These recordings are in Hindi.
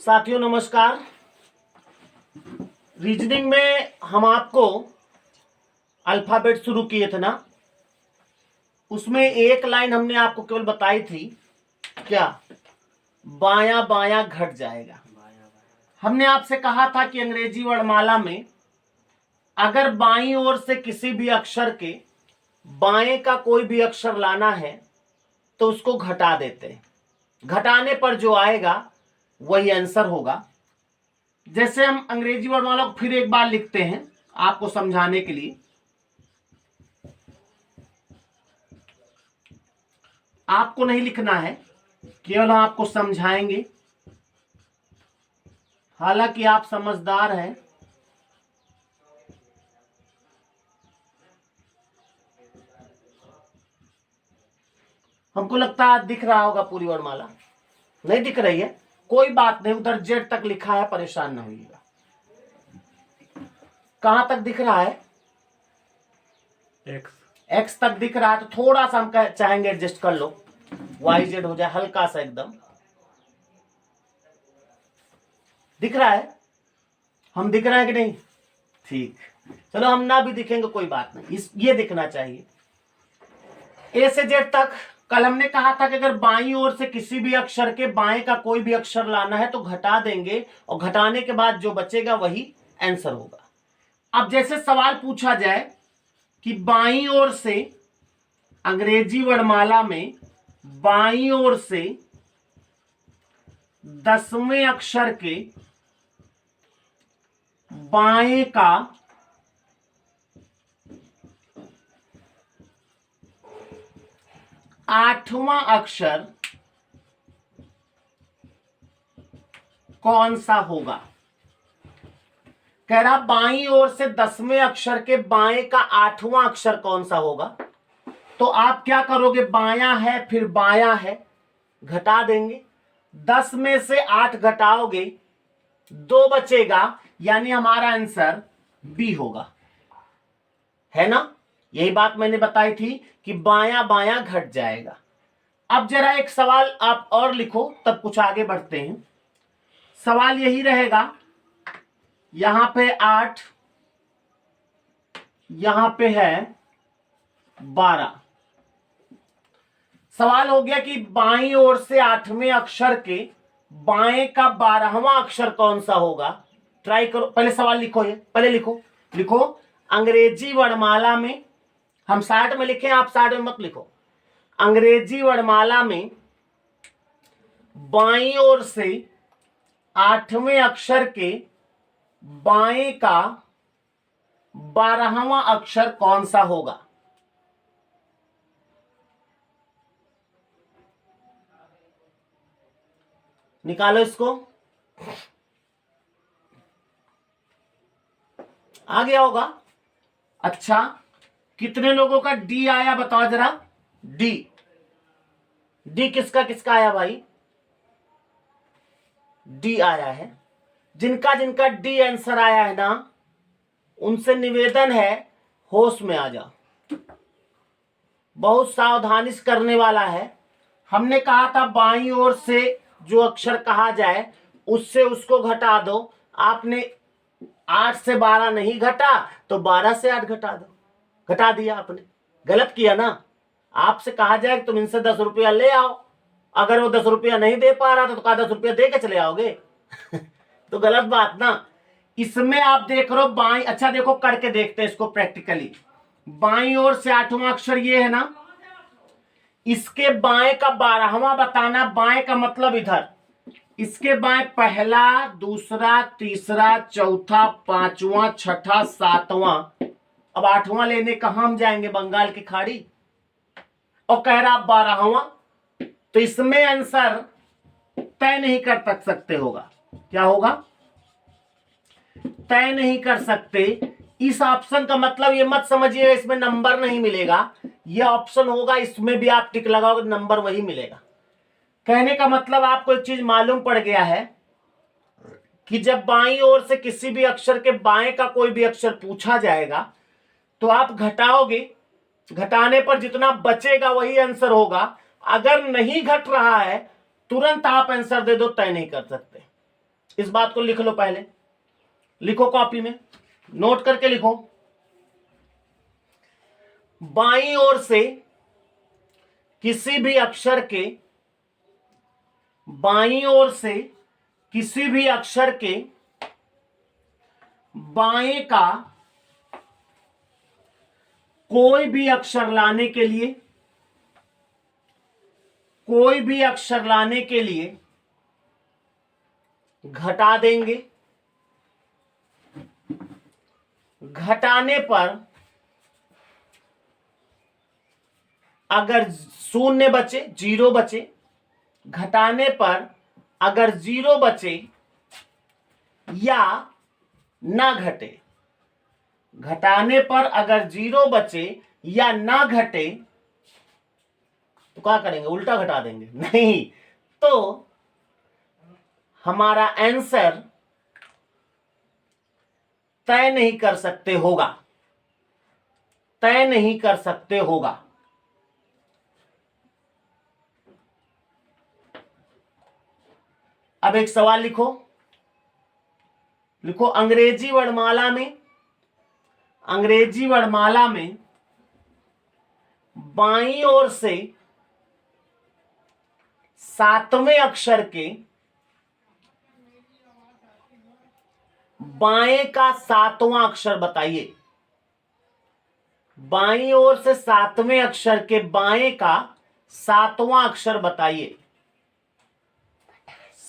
साथियों नमस्कार। रीजनिंग में हम आपको अल्फाबेट शुरू किए थे ना, उसमें एक लाइन हमने आपको केवल बताई थी, क्या? बायां बायां घट जाएगा। हमने आपसे कहा था कि अंग्रेजी वर्णमाला में अगर बाईं ओर से किसी भी अक्षर के बाएं का कोई भी अक्षर लाना है तो उसको घटा देते हैं। घटाने पर जो आएगा वही आंसर होगा। जैसे हम अंग्रेजी वर्णमाला को फिर एक बार लिखते हैं आपको समझाने के लिए। आपको नहीं लिखना है, केवल हम आपको समझाएंगे। हालांकि आप समझदार हैं। हमको लगता है दिख रहा होगा पूरी वर्णमाला। नहीं दिख रही है, कोई बात नहीं, उधर जेड तक लिखा है, परेशान न होइएगा। कहां तक दिख रहा है? एक्स तक दिख रहा है, तो थोड़ा सा हम चाहेंगे एडजस्ट कर लो, वाई जेड हो जाए हल्का सा, एकदम दिख रहा है। हम दिख रहे हैं कि नहीं? ठीक, चलो हम ना भी दिखेंगे कोई बात नहीं, ये दिखना चाहिए। ए से जेड तक कल हमने कहा था कि अगर बाईं ओर से किसी भी अक्षर के बाएं का कोई भी अक्षर लाना है तो घटा देंगे, और घटाने के बाद जो बचेगा वही आंसर होगा। अब जैसे सवाल पूछा जाए कि बाईं ओर से अंग्रेजी वर्णमाला में बाईं ओर से 10वें अक्षर के बाएं का आठवां अक्षर कौन सा होगा? कह रहा बाईं ओर से 10वें अक्षर के बाएं का आठवां अक्षर कौन सा होगा। तो आप क्या करोगे? बायां है फिर बायां है, घटा देंगे। 10 में से 8 घटाओगे, 2 बचेगा, यानी हमारा आंसर बी होगा, है ना? यही बात मैंने बताई थी कि बायां बायां घट जाएगा। अब जरा एक सवाल आप और लिखो, तब कुछ आगे बढ़ते हैं। सवाल यही रहेगा, यहां पे 8, यहां पे है 12। सवाल हो गया कि बाईं ओर से 8वें अक्षर के बाएं का 12वां अक्षर कौन सा होगा। ट्राई करो, पहले सवाल लिखो, ये पहले लिखो अंग्रेजी वर्णमाला में, हम 60 में लिखें, आप 60 में मत लिखो। अंग्रेजी वर्णमाला में बाईं ओर से 8वें अक्षर के बाएं का 12वां अक्षर कौन सा होगा? निकालो इसको। आ गया होगा। अच्छा, कितने लोगों का डी आया बताओ जरा। डी किसका किसका आया भाई? डी आया है। जिनका जिनका डी आंसर आया है ना, उनसे निवेदन है होश में आ जाओ, बहुत सावधानी से करने वाला है। हमने कहा था बाईं ओर से जो अक्षर कहा जाए उससे उसको घटा दो। आपने 8 से 12 नहीं घटा तो 12 से 8 घटा दो, घटा दिया आपने, गलत किया ना। आपसे कहा जाए कि तुम इनसे 10 रुपया ले आओ, अगर वो 10 रुपया नहीं दे पा रहा था तो कहा 10 रुपया दे के चले आओगे तो गलत बात ना। इसमें आप देख रहे हो बाईं, अच्छा देखो करके देखते हैं इसको प्रैक्टिकली। बाईं ओर से 8वां अक्षर ये है ना, इसके बाएं का 12वां बताना। बाएं का मतलब इधर, इसके बाएं पहला, दूसरा, तीसरा, चौथा, 5वां, 6ठा, 7वां। अब 8वां लेने कहां हम जाएंगे? बंगाल की खाड़ी। और कह रहा 12वां, तो इसमें आंसर तय नहीं कर सकते होगा। क्या होगा? तय नहीं कर सकते। इस ऑप्शन का मतलब ये मत समझिए इसमें नंबर नहीं मिलेगा, ये ऑप्शन होगा, इसमें भी आप टिक लगाओगे नंबर वही मिलेगा। कहने का मतलब आपको एक चीज मालूम पड़ गया है कि जब बाईं ओर से किसी भी अक्षर के बाएं का कोई भी अक्षर पूछा जाएगा तो आप घटाओगे, घटाने पर जितना बचेगा वही आंसर होगा। अगर नहीं घट रहा है तुरंत आप आंसर दे दो, तय नहीं कर सकते। इस बात को लिख लो, पहले लिखो कॉपी में, नोट करके लिखो। बाईं ओर से किसी भी अक्षर के, बाईं ओर से किसी भी अक्षर के बाएं का कोई भी अक्षर लाने के लिए, कोई भी अक्षर लाने के लिए घटा देंगे। घटाने पर अगर शून्य बचे, जीरो बचे, घटाने पर अगर जीरो बचे या ना घटे, घटाने पर अगर जीरो बचे या ना घटे तो क्या करेंगे, उल्टा घटा देंगे? नहीं, तो हमारा आंसर तय नहीं कर सकते होगा, तय नहीं कर सकते होगा। अब एक सवाल लिखो, लिखो अंग्रेजी वर्णमाला में, अंग्रेजी वर्णमाला में बाईं ओर से सातवें अक्षर के बाएं का सातवां अक्षर बताइए। बाईं ओर से सातवें अक्षर के बाएं का सातवां अक्षर बताइए।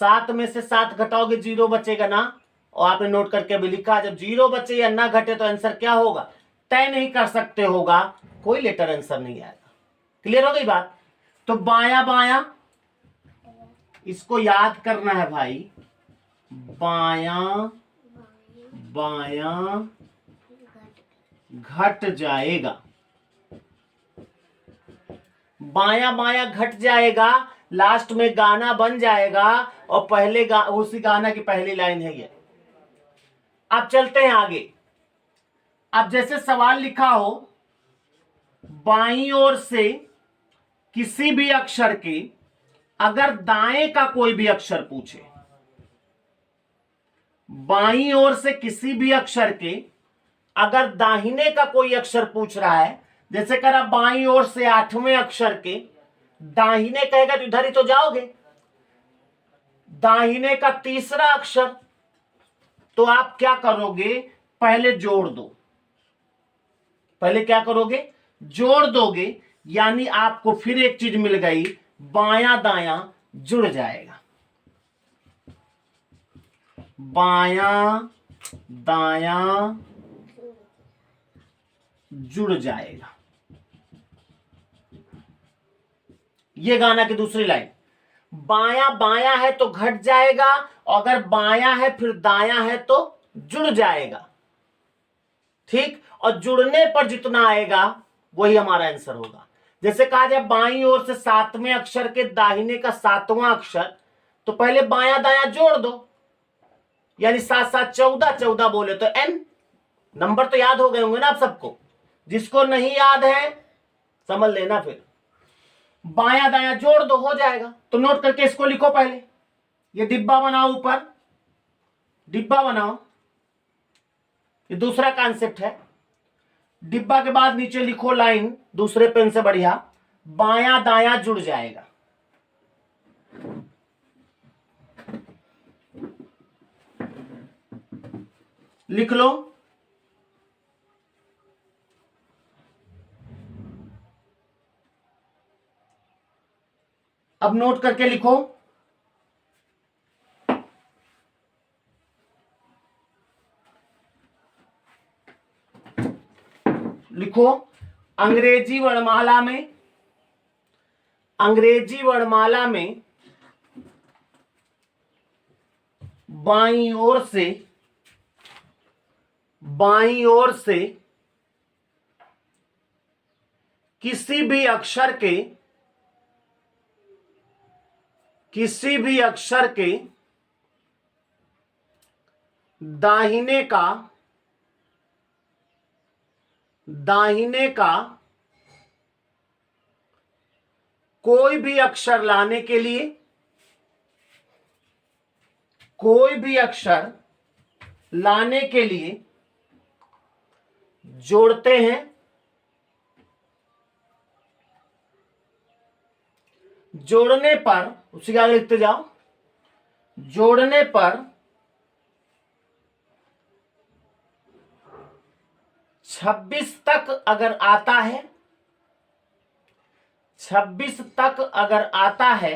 7 में से 7 घटाओगे, जीरो बचेगा ना, और आपने नोट करके अभी लिखा, जब जीरो बचे या ना घटे तो आंसर क्या होगा, तय नहीं कर सकते होगा, कोई लेटर आंसर नहीं आएगा। क्लियर हो गई बात? तो बाया बाया, इसको याद करना है भाई, बाया बाया घट जाएगा, बाया बाया घट जाएगा, लास्ट में गाना बन जाएगा, और पहले उसी गाना की पहली लाइन है ये। अब चलते हैं आगे। अब जैसे सवाल लिखा हो, बाईं ओर से किसी भी अक्षर के अगर दाएं का कोई भी अक्षर पूछे, बाईं ओर से किसी भी अक्षर के अगर दाहिने का कोई अक्षर पूछ रहा है, जैसे करा बाईं ओर से 8वें अक्षर के दाहिने कहेगा तो इधर ही तो जाओगे, दाहिने का तीसरा अक्षर, तो आप क्या करोगे, पहले जोड़ दो, पहले क्या करोगे, जोड़ दोगे, यानी आपको फिर एक चीज मिल गई, बायां दायां जुड़ जाएगा, बायां दायां जुड़ जाएगा। ये गाना की दूसरी लाइन, बायां बायां है तो घट जाएगा, अगर बायां है फिर दायां है तो जुड़ जाएगा, ठीक, और जुड़ने पर जितना आएगा वही हमारा आंसर होगा। जैसे कहा जाए बाईं ओर से 7वें अक्षर के दाहिने का 7वां अक्षर, तो पहले बायां दायां जोड़ दो, यानी 7 7 14, 14 बोले तो n, नंबर तो याद हो गए होंगे ना आप सबको, जिसको नहीं याद है समझ लेना, फिर बायां दायां जोड़ दो, हो जाएगा। तो नोट करके इसको लिखो, पहले ये डिब्बा बनाओ, ऊपर डिब्बा बनाओ, ये दूसरा कॉन्सेप्ट है। डिब्बा के बाद नीचे लिखो लाइन दूसरे पेन से बढ़िया, बायां दायां जुड़ जाएगा। लिख लो, अब नोट करके लिखो, लिखो अंग्रेजी वर्णमाला में, अंग्रेजी वर्णमाला में बाईं ओर से, बाईं ओर से किसी भी अक्षर के, किसी भी अक्षर के दाहिने का, दाहिने का कोई भी अक्षर लाने के लिए, कोई भी अक्षर लाने के लिए जोड़ते हैं, जोड़ने पर, उसी के आगे लिखते जाओ, जोड़ने पर 26 तक अगर आता है, 26 तक अगर आता है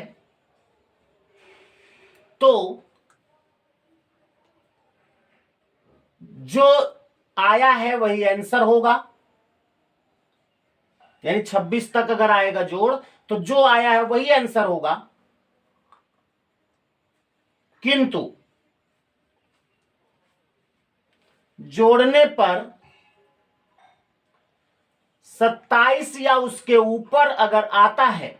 तो जो आया है वही आंसर होगा। यानी 26 तक अगर आएगा जोड़ तो जो आया है वही आंसर होगा। किंतु जोड़ने पर 27 या उसके ऊपर अगर आता है,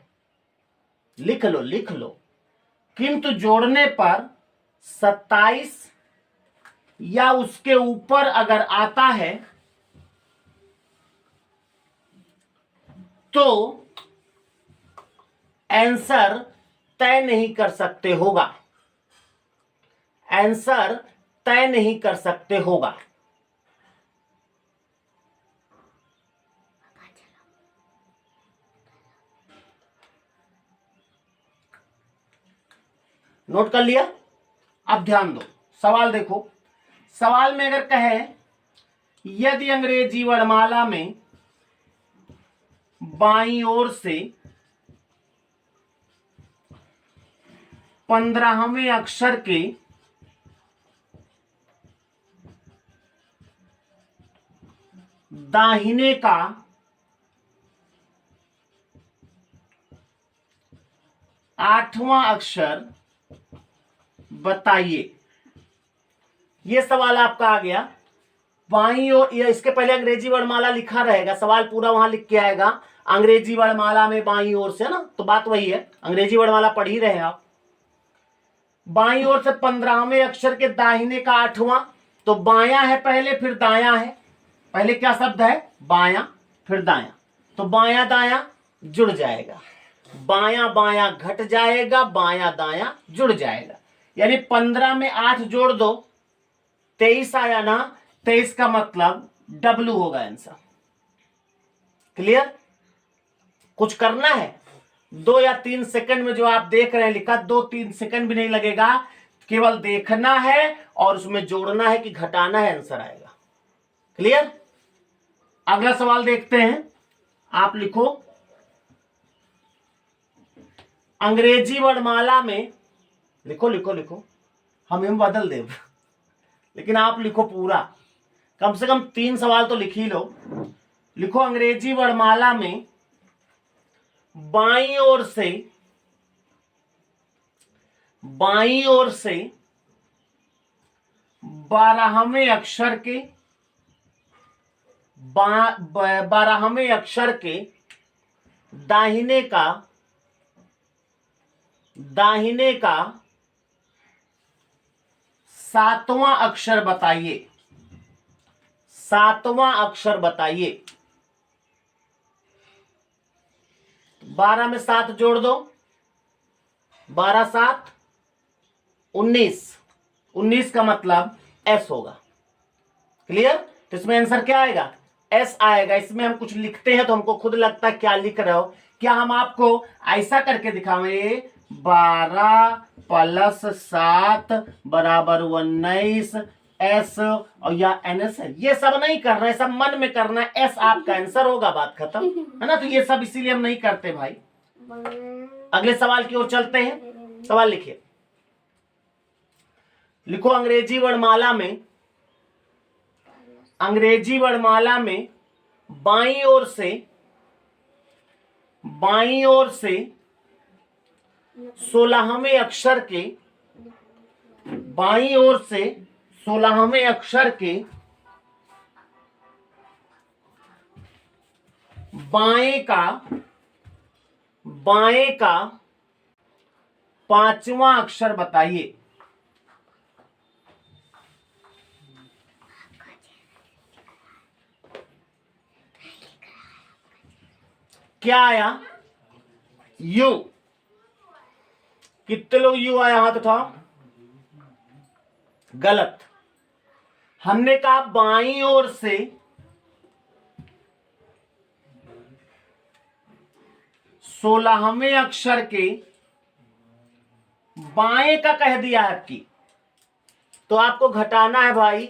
लिख लो लिख लो, किंतु जोड़ने पर 27 या उसके ऊपर अगर आता है तो आंसर तय नहीं कर सकते होगा, आंसर तय नहीं कर सकते होगा। नोट कर लिया? अब ध्यान दो, सवाल देखो। सवाल में अगर कहे यदि अंग्रेजी वर्णमाला में बाईं ओर से 15वें अक्षर के दाहिने का 8वां अक्षर बताइए। यह सवाल आपका आ गया। बाईं ओर, या इसके पहले अंग्रेजी वर्णमाला लिखा रहेगा, सवाल पूरा वहां लिख के आएगा अंग्रेजी वर्णमाला में बाईं ओर से, ना, तो बात वही है, अंग्रेजी वर्णमाला पढ़ ही रहे हैं आप। बाईं ओर से 15वें अक्षर के दाहिने का 8वां, तो बायां है पहले फिर दायां है। पहले क्या शब्द है? बायां, फिर दायां, तो बायां दायां जुड़ जाएगा, बायां बायां घट जाएगा, बायां दायां जुड़ जाएगा। यानी 15 में 8 जोड़ दो, 23 आया ना, 23 का मतलब डब्लू होगा आंसर। क्लियर? कुछ करना है, 2 या 3 सेकंड में जो आप देख रहे हैं लिखा, 2-3 सेकंड भी नहीं लगेगा, केवल देखना है और उसमें जोड़ना है कि घटाना है, आंसर आएगा। क्लियर? अगला सवाल देखते हैं। आप लिखो अंग्रेजी वर्णमाला में, लिखो लिखो लिखो, हम बदल दे लेकिन आप लिखो पूरा, कम से कम 3 सवाल तो लिख ही लो। लिखो अंग्रेजी वर्णमाला में बाईं ओर से 12वें अक्षर के 12वें अक्षर के दाहिने का 7वां अक्षर बताइए। 7वां अक्षर बताइए। 12 में 7 जोड़ दो, 12 7 19, 19 का मतलब एस होगा। क्लियर? तो इसमें आंसर क्या आएगा? एस आएगा। इसमें हम कुछ लिखते हैं तो हमको खुद लगता है क्या लिख रहे हो। क्या हम आपको ऐसा करके दिखावें 12 + 7 = 19 एस और या एनएस है? ये सब नहीं करना है, सब मन में करना है। एस आपका आंसर होगा, बात खत्म है ना। तो ये सब इसीलिए हम नहीं करते भाई। अगले सवाल की ओर चलते हैं। सवाल लिखिए। लिखो अंग्रेजी वर्णमाला में बाईं ओर से 16वें अक्षर के, बाईं ओर से 16वें अक्षर के बाएं का 5वां अक्षर बताइए। क्या आया? यू। कितने लोग यू आया हाथ उठाओ। गलत। हमने कहा बाईं ओर से 16वें अक्षर के बाएं का कह दिया है आपकी, तो आपको घटाना है भाई।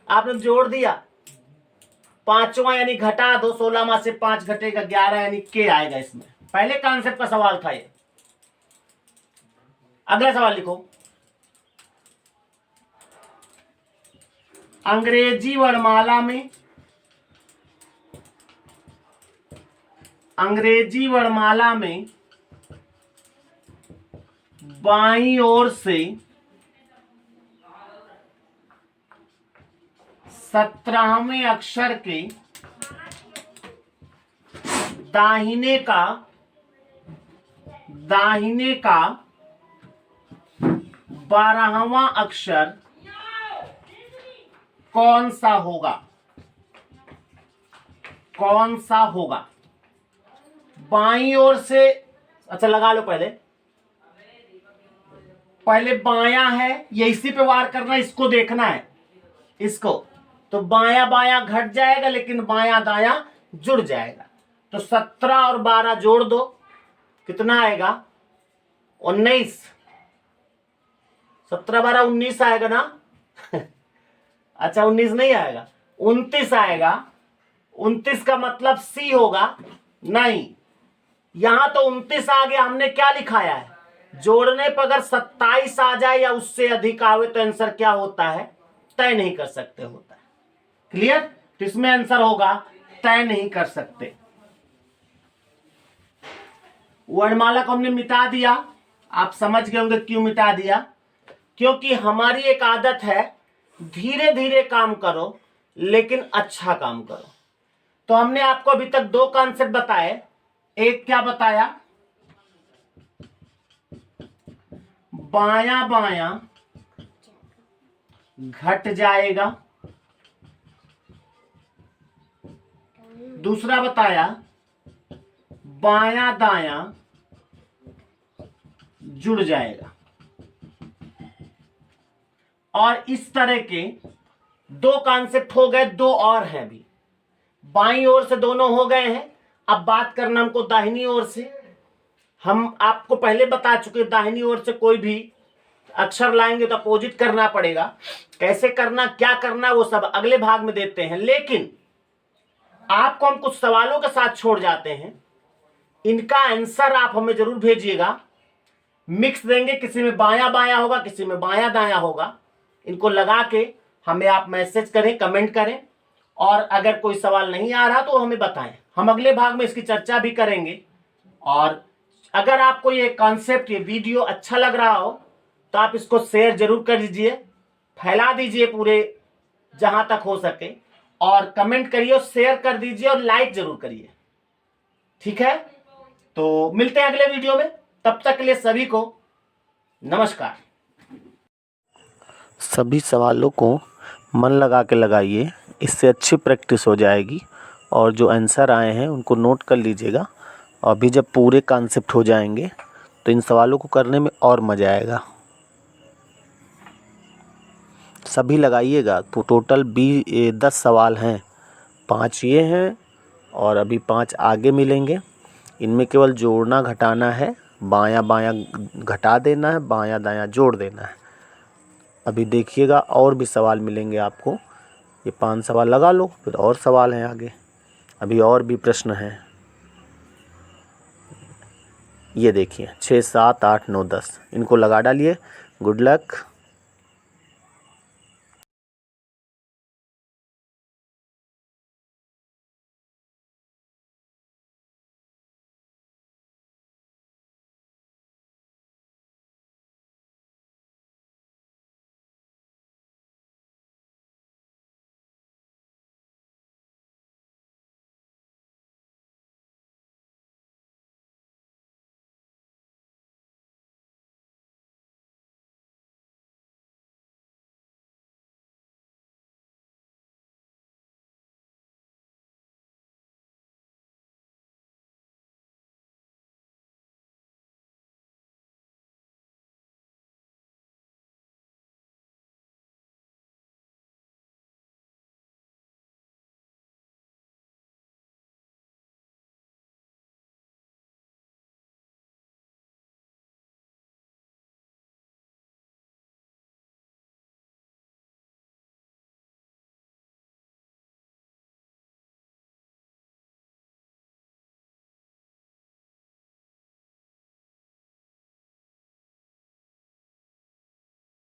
आपने जोड़ दिया, पांचवा यानी घटा दो, 16 से 5 घटेगा 11 यानी के आएगा इसमें। पहले कॉन्सेप्ट का सवाल था ये। अगला सवाल लिखो। अंग्रेजी वर्णमाला में बाईं ओर से 17वें अक्षर के दाहिने का 12वां अक्षर कौन सा होगा? बाईं ओर से, अच्छा लगा लो पहले बायां है, ये इसी पे वार करना, इसको देखना है इसको। तो बायां बायां घट जाएगा लेकिन बायां दायां जुड़ जाएगा। तो 17 और 12 जोड़ दो, कितना आएगा? 19। 17 12 19 आएगा ना? अच्छा 19 नहीं आएगा, 29 आएगा। 29 का मतलब सी होगा? नहीं, यहां तो 29 आ गया। हमने क्या लिखाया है? जोड़ने पर अगर 27 आ जाए या उससे अधिक आवे तो आंसर क्या होता है? तय नहीं कर सकते होता है। क्लियर? तो इसमें आंसर होगा तय नहीं कर सकते। वर्णमाला को हमने मिटा दिया। आप समझ गए होंगे क्यों मिटा दिया। क्योंकि हमारी एक आदत है धीरे धीरे काम करो लेकिन अच्छा काम करो। तो हमने आपको अभी तक 2 कॉन्सेप्ट बताए। एक क्या बताया? बायां बायां घट जाएगा। दूसरा बताया बायां दायां जुड़ जाएगा। और इस तरह के 2 कॉन्सेप्ट हो गए, 2 और हैं भी। बाईं ओर से दोनों हो गए हैं। अब बात करना हमको दाहिनी ओर से। हम आपको पहले बता चुके, दाहिनी ओर से कोई भी अक्षर लाएंगे तो अपोजिट करना पड़ेगा। कैसे करना, क्या करना, वो सब अगले भाग में देते हैं। लेकिन आपको हम कुछ सवालों के साथ छोड़ जाते हैं। इनका आंसर आप हमें जरूर भेजिएगा। मिक्स देंगे, किसी में बायां बायां होगा, किसी में बायां दायां होगा। इनको लगा के हमें आप मैसेज करें, कमेंट करें। और अगर कोई सवाल नहीं आ रहा तो हमें बताएं, हम अगले भाग में इसकी चर्चा भी करेंगे। और अगर आपको ये कॉन्सेप्ट, ये वीडियो अच्छा लग रहा हो तो आप इसको शेयर जरूर कर दीजिए, फैला दीजिए पूरे जहां तक हो सके। और कमेंट करिए, शेयर कर दीजिए और लाइक जरूर करिए। ठीक है, तो मिलते हैं अगले वीडियो में। तब तक के लिए सभी को नमस्कार। सभी सवालों को मन लगा के लगाइए, इससे अच्छी प्रैक्टिस हो जाएगी। और जो आंसर आए हैं उनको नोट कर लीजिएगा। अभी जब पूरे कॉन्सेप्ट हो जाएंगे तो इन सवालों को करने में और मज़ा आएगा। सभी लगाइएगा। तो टोटल 10 सवाल हैं, 5 ये हैं और अभी 5 आगे मिलेंगे। इनमें केवल जोड़ना घटाना है, बायां बायां घटा देना है, बायां दायां जोड़ देना है। अभी देखिएगा और भी सवाल मिलेंगे आपको। ये 5 सवाल लगा लो, फिर और सवाल हैं आगे, अभी और भी प्रश्न हैं। ये देखिए 6 7 8 9 10, इनको लगा डालिए। Good luck.